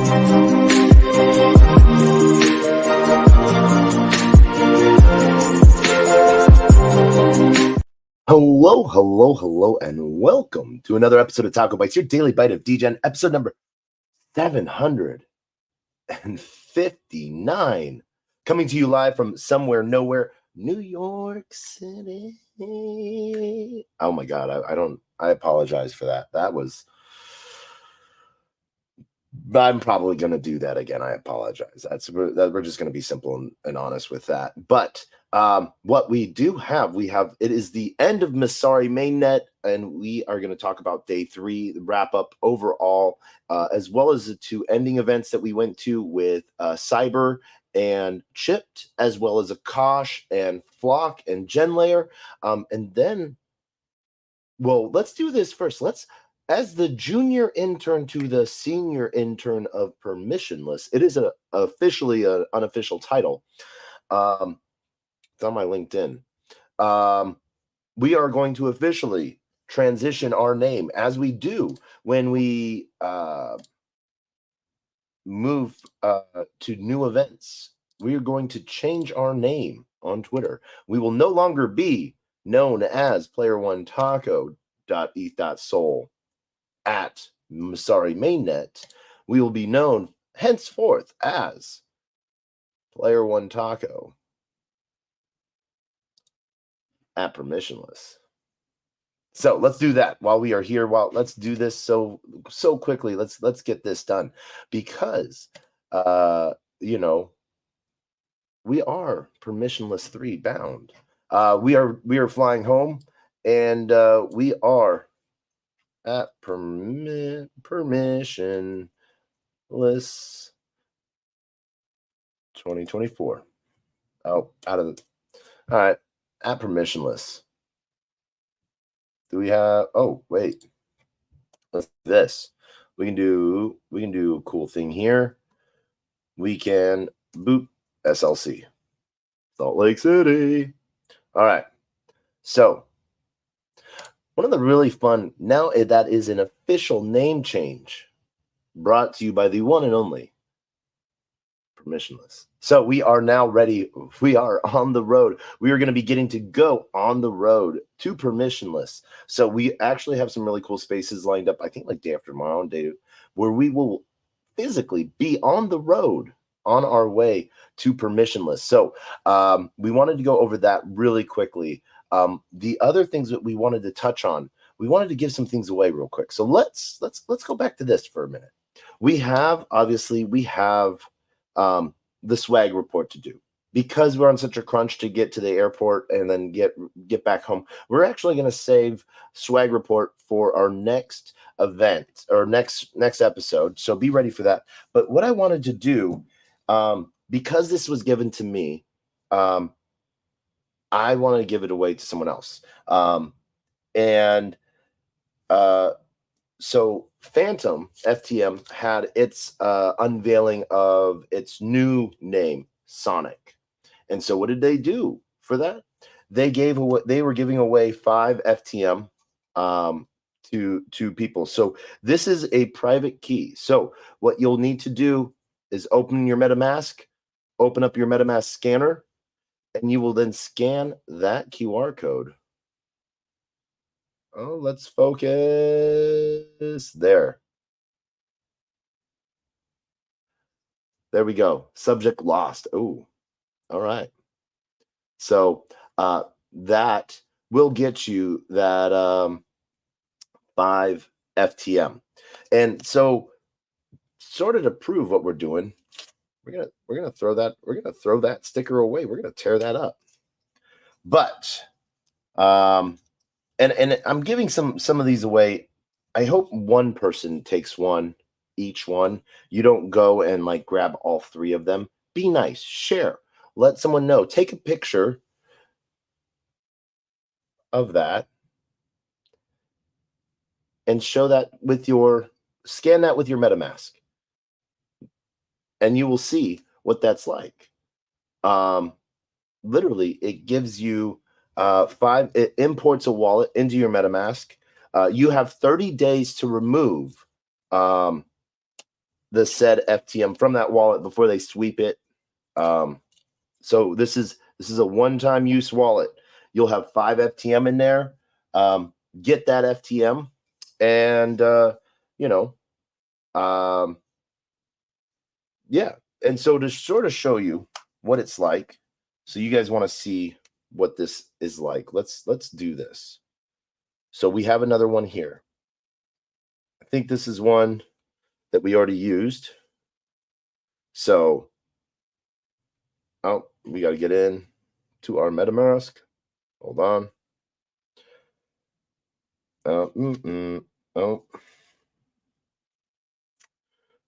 Hello, hello, hello, and welcome to another episode of TacoBytes, your daily bite of Degen, episode number 759, coming to you live from somewhere, nowhere, New York City. Oh my God, I apologize for that. I'm probably going to do that again. I apologize. We're just going to be simple and honest with that. But what we do have, it is the end of Masari mainnet, and we are going to talk about day 3, the wrap up overall, as well as the 2 ending events that we went to with Cyber and Chipped, as well as Akash and Flock and Genlayer. And then, well, let's do this first. As the junior intern to the senior intern of Permissionless, it is officially an unofficial title. It's on my LinkedIn. We are going to officially transition our name, as we do when we move to new events. We are going to change our name on Twitter. We will no longer be known as player1taco.eth.soul at Masari mainnet. We will be known henceforth as player1taco at Permissionless. So let's do that while we are here. Let's do this so quickly. Let's get this done, because we are Permissionless 3 bound. We are flying home, and we are at Permissionless 2024. Oh, all right, at Permissionless. Do we have? Oh, wait. Let's do this. We can do a cool thing here. We can boot SLC, Salt Lake City. All right. So one of the really fun, now that is an official name change brought to you by the one and only Permissionless. So we are now ready. We are on the road. We are going to be getting to go on the road to Permissionless. So we actually have some really cool spaces lined up, I think like day after tomorrow and day, where we will physically be on the road on our way to Permissionless. So we wanted to go over that really quickly. The other things that we wanted to touch on, we wanted to give some things away real quick. So let's go back to this for a minute. We have the swag report to do, because we're on such a crunch to get to the airport and then get back home. We're actually going to save swag report for our next event or next episode, so be ready for that. But what I wanted to do, because this was given to me, I wanted to give it away to someone else. So Phantom FTM had its unveiling of its new name, Sonic. And so what did they do for that? They were giving away 5 FTM to people. So this is a private key. So what you'll need to do is open your MetaMask, open up your MetaMask scanner, and you will then scan that QR code. Oh, let's focus there. There we go. Subject lost. Oh, all right. So that will get you that 5 FTM. And so, sort of to prove what we're doing, we're gonna throw that sticker away. We're gonna tear that up. But and I'm giving some of these away. I hope one person takes each one. You don't go and like grab all 3 of them. Be nice, share, let someone know. Take a picture of that and scan that with your MetaMask, and you will see what that's like. Literally, it gives you 5. It imports a wallet into your MetaMask. You have 30 days to remove the said FTM from that wallet before they sweep it. So this is a one-time use wallet. You'll have 5 FTM in there. Get that FTM, and you know, yeah. And so to sort of show you what it's like, so you guys want to see what this is like. Let's do this. So we have another one here. I think this is one that we already used. So, oh, we got to get in to our MetaMask. Hold on. Oh,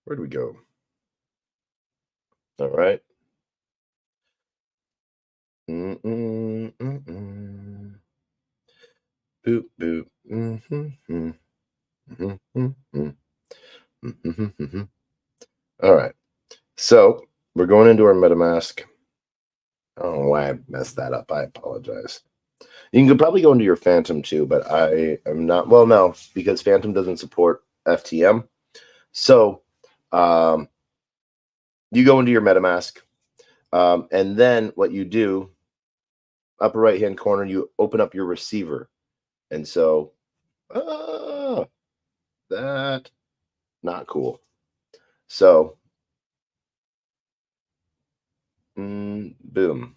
where do we go? All right. Boop, boop. All right. So we're going into our MetaMask. I don't know why I messed that up. I apologize. You can probably go into your Phantom too, but I am not. Well, no, because Phantom doesn't support FTM. So you go into your MetaMask, and then what you do, upper right-hand corner, you open up your receiver. And so, that, not cool. So, boom.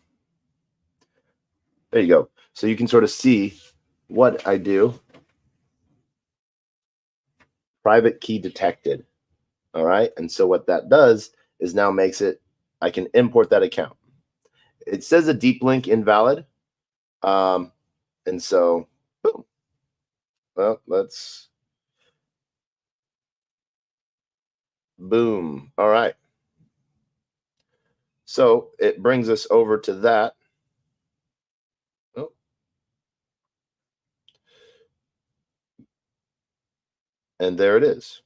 There you go. So you can sort of see what I do. Private key detected. All right. And so what that does is now makes it, I can import that account. It says a deep link invalid. And so, boom. Well, let's, boom. All right. So it brings us over to that. Oh. And there it is.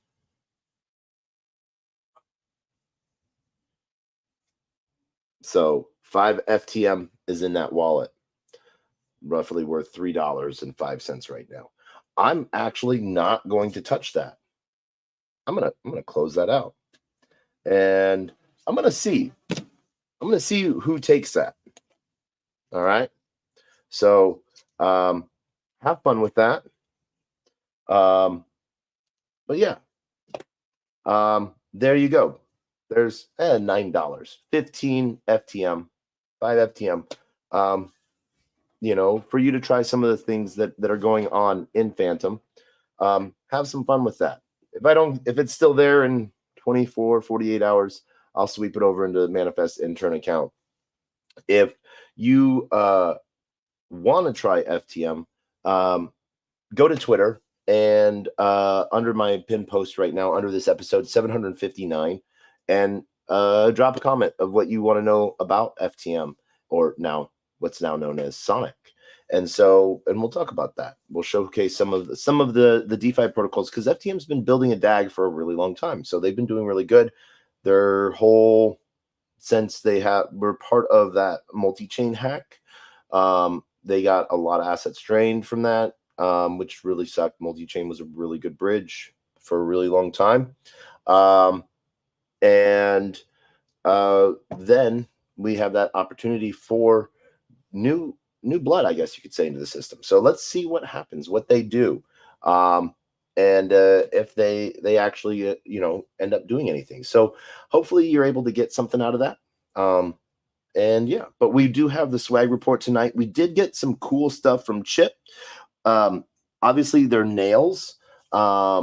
So 5 FTM is in that wallet, roughly worth $3.05 right now. I'm actually not going to touch that. I'm gonna close that out, and I'm gonna see who takes that. All right. So have fun with that. But yeah, there you go. There's $9, 15 FTM, 5 FTM. You know, for you to try some of the things that are going on in Phantom. Have some fun with that. If it's still there in 24, 48 hours, I'll sweep it over into the Manifest intern account. If you want to try FTM, go to Twitter, and under my pinned post right now, under this episode 759, and drop a comment of what you want to know about FTM, or now what's now known as Sonic. And so, and we'll talk about that. We'll showcase some of the DeFi protocols, because FTM's been building a DAG for a really long time. So they've been doing really good. Their whole, since were part of that multi-chain hack, they got a lot of assets drained from that, which really sucked. Multi-chain was a really good bridge for a really long time. And then we have that opportunity for new blood, I guess you could say, into the system. So let's see what happens, what they do, and if they actually end up doing anything. So hopefully you're able to get something out of that. And yeah, but we do have the swag report tonight. We did get some cool stuff from Chip. Obviously they're nails, but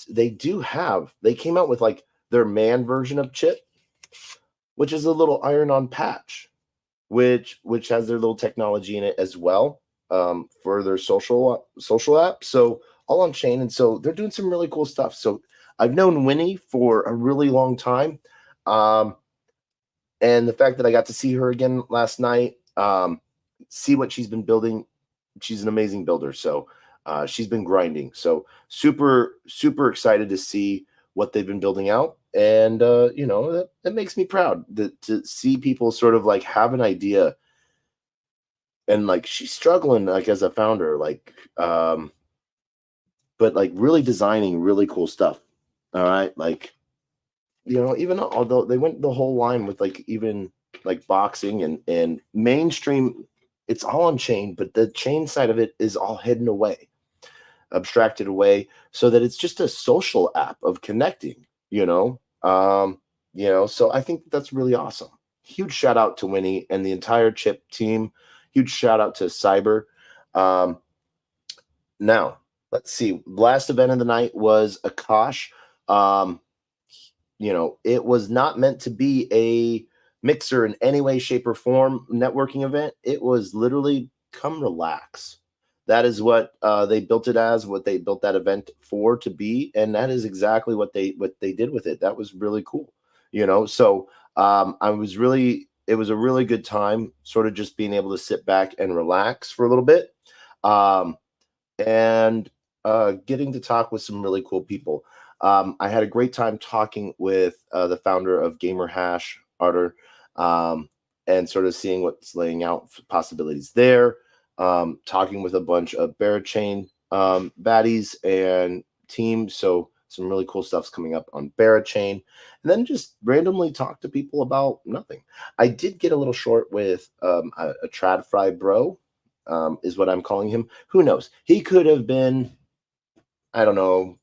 they came out with like their man version of Chip, which is a little iron-on patch, which has their little technology in it as well, for their social app. So all on chain, and so they're doing some really cool stuff. So I've known Winnie for a really long time, and the fact that I got to see her again last night, see what she's been building. She's an amazing builder. So she's been grinding. So super excited to see what they've been building out. And that makes me proud to see people sort of like have an idea, and like she's struggling like as a founder, like but like really designing really cool stuff. All right, like, even although they went the whole line with like even like boxing and mainstream, it's all on chain, but the chain side of it is all hidden away, abstracted away, so that it's just a social app of connecting, so I think that's really awesome. Huge shout out to Winnie and the entire chip team. Huge shout out to Cyber. um, Now, let's see. Last event of the night was Akash. Um, it was not meant to be a mixer in any way, shape, or form networking event. It was literally come relax. That is what they built it as, what they built that event for to be, and that is exactly what they did with it. That was really cool. So I was really it was a really good time, sort of just being able to sit back and relax for a little bit. Um, and getting to talk with some really cool people. I had a great time talking with the founder of Gamer Hash, Arter, and sort of seeing what's laying out possibilities there. Talking with a bunch of Barachain baddies and teams. So some really cool stuff's coming up on Barachain. And then just randomly talk to people about nothing. I did get a little short with a trad fry bro, is what I'm calling him. Who knows? He could have been, I don't know,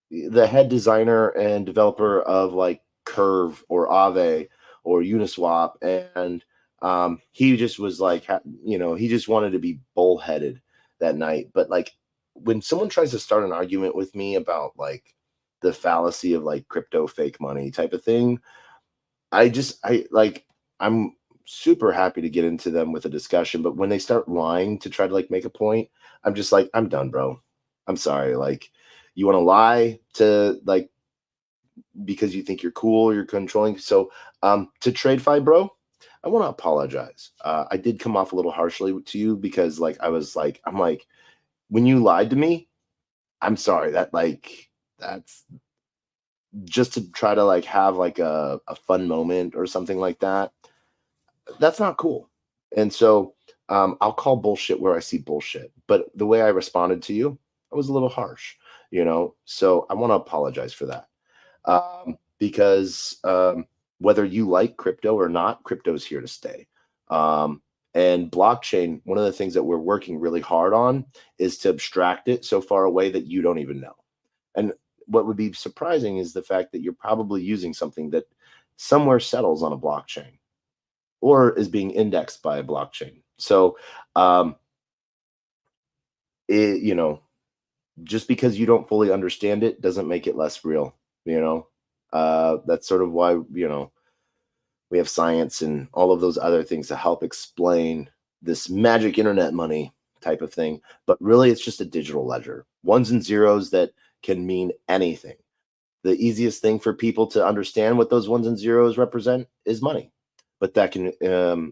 the head designer and developer of like Curve or Aave or Uniswap, and he just was like, he just wanted to be bullheaded that night. But like, when someone tries to start an argument with me about like the fallacy of like crypto fake money type of thing, I'm super happy to get into them with a discussion, but when they start lying to try to like make a point, I'm just like, I'm done, bro. I'm sorry. Like, you want to lie to like because you think you're cool, you're controlling. So to TradeFi, bro, I want to apologize. I did come off a little harshly to you because like I'm like, when you lied to me, I'm sorry. That's just to try to like have like a fun moment or something like that. That's not cool. And so I'll call bullshit where I see bullshit. But the way I responded to you, I was a little harsh, So I want to apologize for that. Because whether you like crypto or not, crypto's here to stay. And blockchain, one of the things that we're working really hard on is to abstract it so far away that you don't even know. And what would be surprising is the fact that you're probably using something that somewhere settles on a blockchain or is being indexed by a blockchain. So, um, it, you know, just because you don't fully understand it doesn't make it less real. That's sort of why we have science and all of those other things to help explain this magic internet money type of thing. But really, it's just a digital ledger, ones and zeros that can mean anything. The easiest thing for people to understand what those ones and zeros represent is money. But that can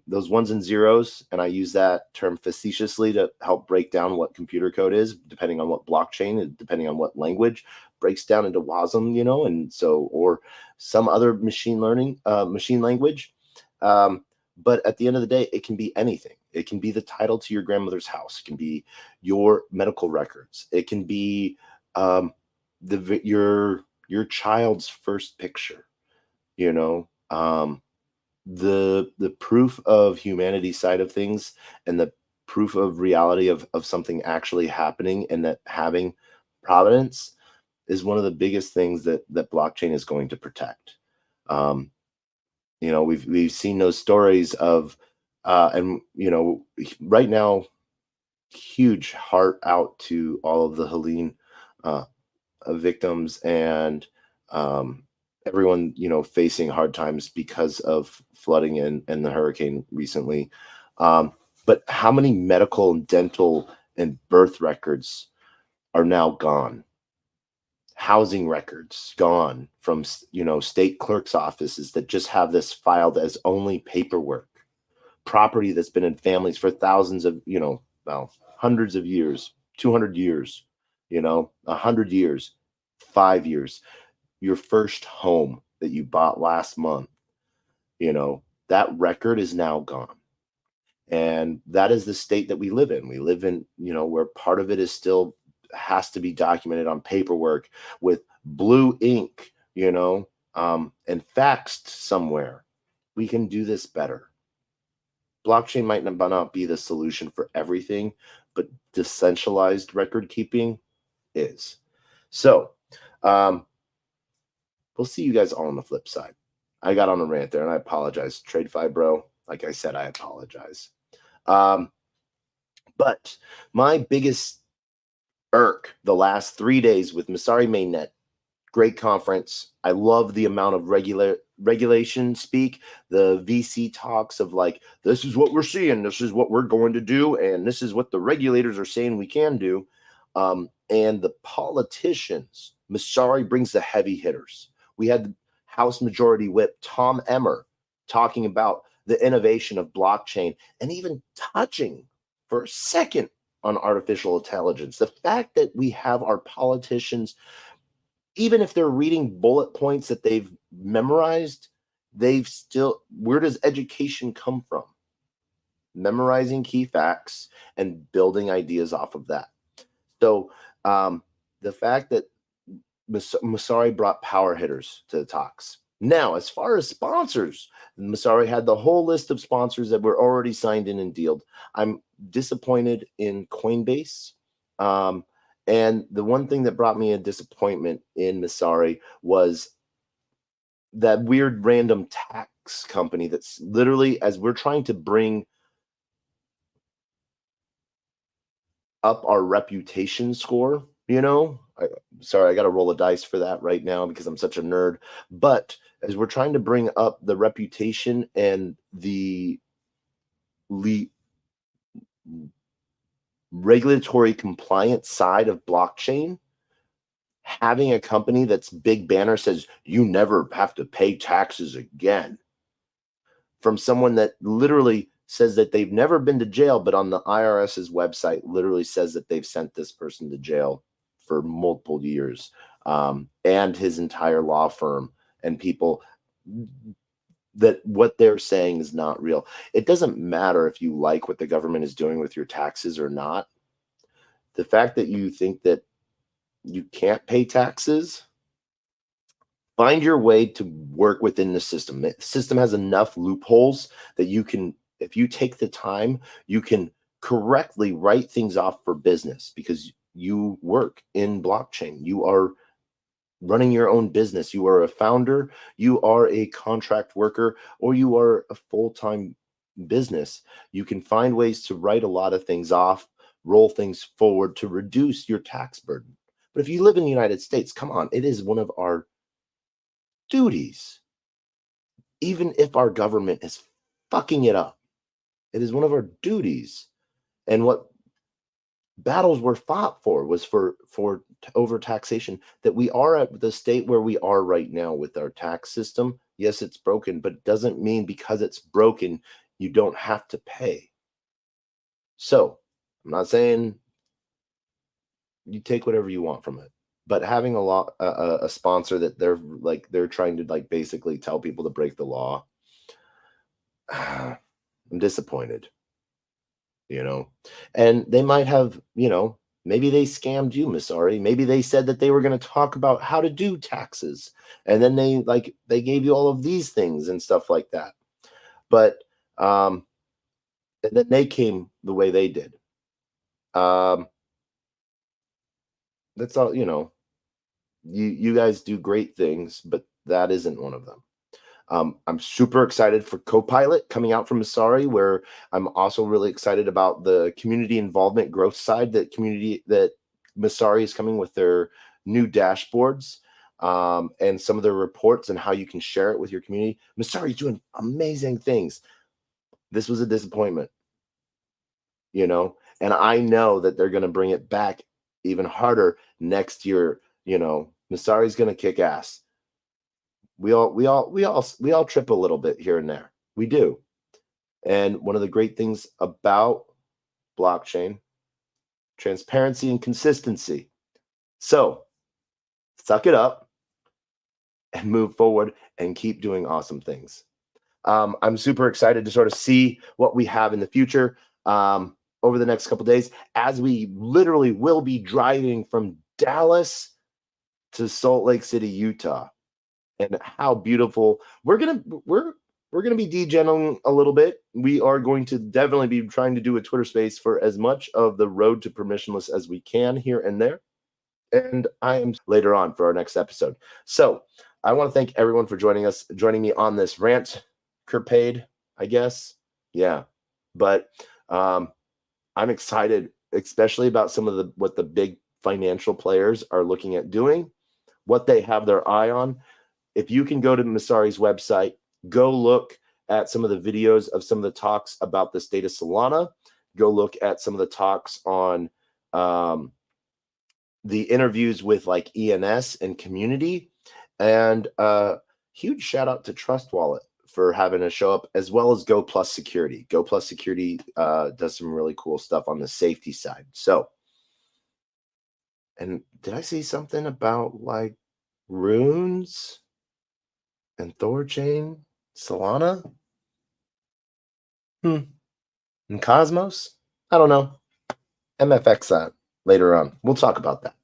those ones and zeros, and I use that term facetiously to help break down what computer code is, depending on what blockchain and depending on what language breaks down into WASM, and so or some other machine language. But at the end of the day, it can be anything. It can be the title to your grandmother's house. It can be your medical records. It can be your child's first picture. You know, the proof of humanity side of things and the proof of reality of something actually happening and that having providence is one of the biggest things that blockchain is going to protect. Um, we've seen those stories of and right now, huge heart out to all of the Helene uh, victims and um, everyone facing hard times because of flooding and the hurricane recently. But how many medical and dental and birth records are now gone? Housing records gone from state clerks offices that just have this filed as only paperwork. Property that's been in families for thousands of well, hundreds of years, 200 years, 100 years, 5 years. Your first home that you bought last month, that record is now gone. And that is the state that we live in. We live in, where part of it is still has to be documented on paperwork with blue ink, and faxed somewhere. We can do this better. Blockchain might not be the solution for everything, but decentralized record keeping is. So, we'll see you guys all on the flip side. I got on a rant there, and I apologize. TradeFi, bro. Like I said, I apologize. But my biggest irk the last 3 days with Messari Mainnet, great conference. I love the amount of regulation speak, the VC talks of like, this is what we're seeing, this is what we're going to do, and this is what the regulators are saying we can do. And the politicians, Messari brings the heavy hitters. We had House Majority Whip Tom Emmer talking about the innovation of blockchain and even touching for a second on artificial intelligence. The fact that we have our politicians, even if they're reading bullet points that they've memorized, where does education come from? Memorizing key facts and building ideas off of that. So the fact that Messari brought power hitters to the talks. Now, as far as sponsors, Messari had the whole list of sponsors that were already signed in and dealed. I'm disappointed in Coinbase. And the one thing that brought me a disappointment in Messari was that weird random tax company that's literally, as we're trying to bring up our reputation score, sorry, I got to roll a dice for that right now because I'm such a nerd. But as we're trying to bring up the reputation and the regulatory compliance side of blockchain, having a company that's big banner says you never have to pay taxes again, from someone that literally says that they've never been to jail, but on the IRS's website literally says that they've sent this person to jail for multiple years, and his entire law firm, and people, that what they're saying is not real. It doesn't matter if you like what the government is doing with your taxes or not. The fact that you think that you can't pay taxes, find your way to work within the system. The system has enough loopholes that you can, if you take the time, you can correctly write things off for business because you work in blockchain. You are running your own business. You are a founder, you are a contract worker, or you are a full-time business. You can find ways to write a lot of things off, roll things forward to reduce your tax burden. But if you live in the United States, come on, it is one of our duties, even if our government is fucking it up. It is one of our duties. And what battles were fought for was for over taxation, that we are at the state where we are right now with our tax system. Yes, it's broken, but it doesn't mean because it's broken you don't have to pay. So I'm not saying you take whatever you want from it, but having a sponsor that they're trying to like basically tell people to break the law, I'm disappointed. And they might have, maybe they scammed you, Messari. Maybe they said that they were going to talk about how to do taxes, and then they gave you all of these things and stuff like that. But and then they came the way they did. That's all, you guys do great things, but that isn't one of them. I'm super excited for Copilot coming out from Messari, where I'm also really excited about the community involvement growth side that Messari is coming with their new dashboards, and some of their reports and how you can share it with your community. Messari is doing amazing things. This was a disappointment, and I know that they're going to bring it back even harder next year. Messari is going to kick ass. We all trip a little bit here and there. We do. And one of the great things about blockchain, transparency and consistency. So suck it up and move forward and keep doing awesome things. I'm super excited to sort of see what we have in the future. over the next couple days, as we literally will be driving from Dallas to Salt Lake City, Utah. And how beautiful. We're gonna be degening a little bit. We are going to definitely be trying to do a Twitter space for as much of the road to permissionless as we can here and there. And I am later on for our next episode. So I want to thank everyone for joining me on this rant, Kerpade, I guess. Yeah. But I'm excited, especially about some of what the big financial players are looking at doing, what they have their eye on. If you can go to Masari's website, go look at some of the videos of some of the talks about the state of Solana. Go look at some of the talks on the interviews with like ENS and community. And huge shout out to Trust Wallet for having a show up, as well as Go Plus Security. Go Plus Security does some really cool stuff on the safety side. So, and did I say something about like runes and Thorchain, Solana, and Cosmos? I don't know. MFX that later on. We'll talk about that.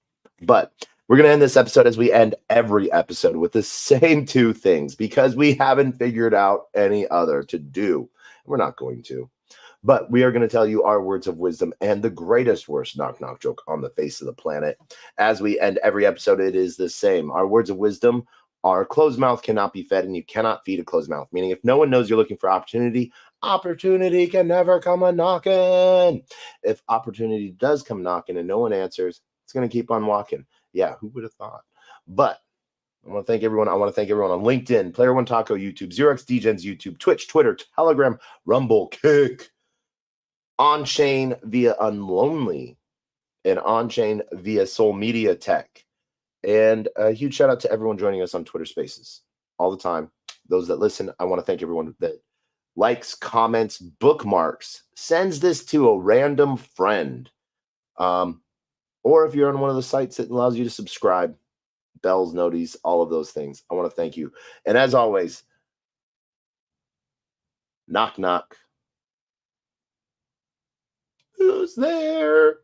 But we're going to end this episode as we end every episode with the same two things, because we haven't figured out any other to do. We're not going to. But we are going to tell you our words of wisdom and the greatest worst knock-knock joke on the face of the planet. As we end every episode, it is the same. Our words of wisdom are: closed mouth cannot be fed, and you cannot feed a closed mouth. Meaning, if no one knows you're looking for opportunity, opportunity can never come a knocking. If opportunity does come knocking and no one answers, it's going to keep on walking. Yeah, who would have thought? But I want to thank everyone. I want to thank everyone on LinkedIn, Player One Taco YouTube, Xerox Degens YouTube, Twitch, Twitter, Telegram, Rumble, Kick, on-chain via Unlonely, and on-chain via Soul Media Tech. And a huge shout out to everyone joining us on Twitter Spaces all the time. Those that listen, I want to thank everyone that likes, comments, bookmarks, sends this to a random friend. Or if you're on one of the sites that allows you to subscribe, bells, noties, all of those things. I want to thank you. And as always, knock, knock. Who's there?